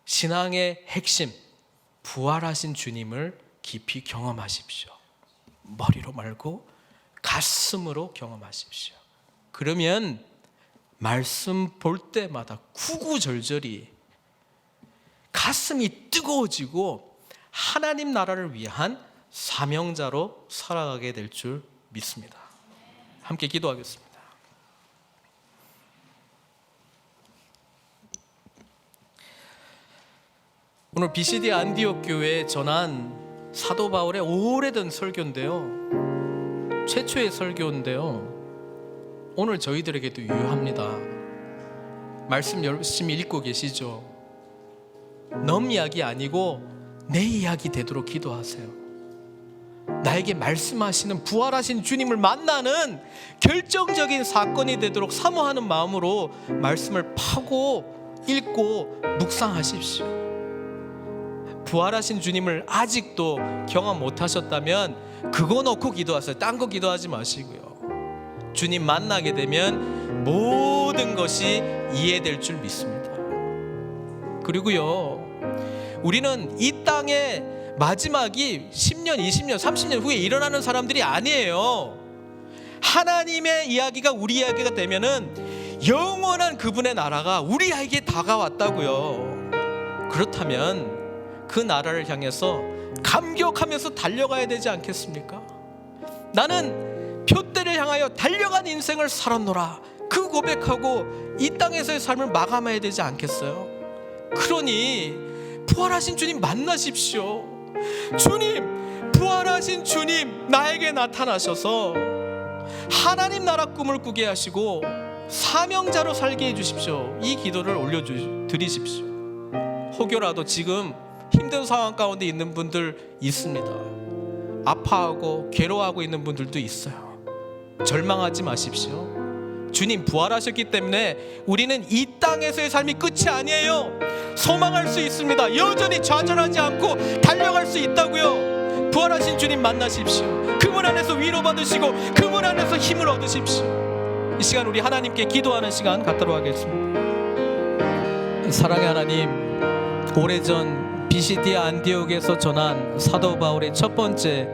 신앙의 핵심, 부활하신 주님을 깊이 경험하십시오. 머리로 말고 가슴으로 경험하십시오. 그러면 말씀 볼 때마다 구구절절히 가슴이 뜨거워지고 하나님 나라를 위한 사명자로 살아가게 될 줄 믿습니다. 함께 기도하겠습니다. 오늘 BCD 안디옥 교회에 전한 사도 바울의 오래된 설교인데요, 최초의 설교인데요, 오늘 저희들에게도 유효합니다. 말씀 열심히 읽고 계시죠? 넘 이야기 아니고 내 이야기 되도록 기도하세요. 나에게 말씀하시는 부활하신 주님을 만나는 결정적인 사건이 되도록 사모하는 마음으로 말씀을 파고 읽고 묵상하십시오. 부활하신 주님을 아직도 경험 못하셨다면 그거 놓고 기도하세요. 딴 거 기도하지 마시고요. 주님 만나게 되면 모든 것이 이해될 줄 믿습니다. 그리고요, 우리는 이 땅의 마지막이 10년, 20년, 30년 후에 일어나는 사람들이 아니에요. 하나님의 이야기가 우리 이야기가 되면은 영원한 그분의 나라가 우리에게 다가왔다고요. 그렇다면 그 나라를 향해서 감격하면서 달려가야 되지 않겠습니까? 나는 표대를 향하여 달려간 인생을 살았노라, 그 고백하고 이 땅에서의 삶을 마감해야 되지 않겠어요? 그러니 부활하신 주님 만나십시오. 주님, 부활하신 주님 나에게 나타나셔서 하나님 나라 꿈을 꾸게 하시고 사명자로 살게 해주십시오. 이 기도를 올려드리십시오. 혹여라도 지금 힘든 상황 가운데 있는 분들 있습니다. 아파하고 괴로워하고 있는 분들도 있어요. 절망하지 마십시오. 주님 부활하셨기 때문에 우리는 이 땅에서의 삶이 끝이 아니에요. 소망할 수 있습니다. 여전히 좌절하지 않고 달려갈 수 있다고요. 부활하신 주님 만나십시오. 그분 안에서 위로받으시고 그분 안에서 힘을 얻으십시오. 이 시간 우리 하나님께 기도하는 시간 갖도록 하겠습니다. 사랑의 하나님, 오래전 BCD 안디옥에서 전한 사도 바울의 첫 번째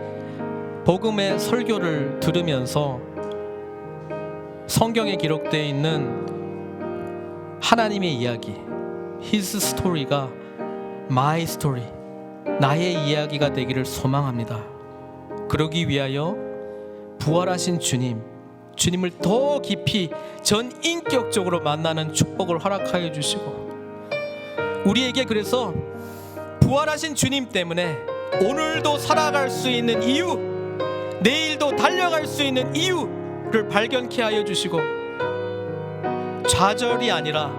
복음의 설교를 들으면서 성경에 기록되어 있는 하나님의 이야기, His story가 My story, 나의 이야기가 되기를 소망합니다. 그러기 위하여 부활하신 주님을 더 깊이 전인격적으로 만나는 축복을 허락하여 주시고, 우리에게 그래서 부활하신 주님 때문에 오늘도 살아갈 수 있는 이유, 내일도 달려갈 수 있는 이유를 발견케 하여 주시고, 좌절이 아니라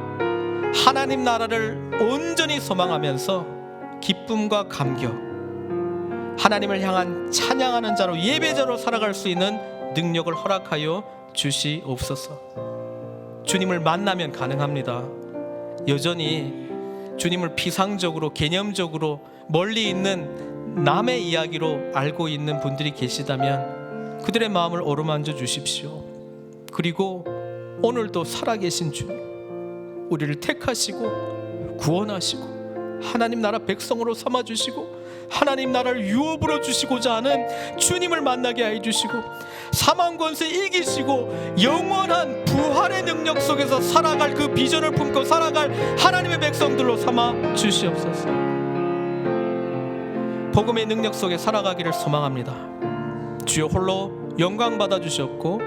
하나님 나라를 온전히 소망하면서 기쁨과 감격, 하나님을 향한 찬양하는 자로, 예배자로 살아갈 수 있는 능력을 허락하여 주시옵소서. 주님을 만나면 가능합니다. 여전히 주님을 피상적으로, 개념적으로 멀리 있는 남의 이야기로 알고 있는 분들이 계시다면 그들의 마음을 어루만져 주십시오. 그리고 오늘도 살아계신 주님, 우리를 택하시고 구원하시고 하나님 나라 백성으로 삼아주시고 하나님 나라를 유업으로 주시고자 하는 주님을 만나게 해 주시고 사망 권세 이기시고 영원한 부활의 능력 속에서 살아갈 그 비전을 품고 살아갈 하나님의 백성들로 삼아 주시옵소서. 복음의 능력 속에 살아가기를 소망합니다. 주여 홀로 영광 받아 주셨고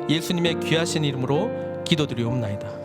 예수님의 귀하신 이름으로 기도드리옵나이다.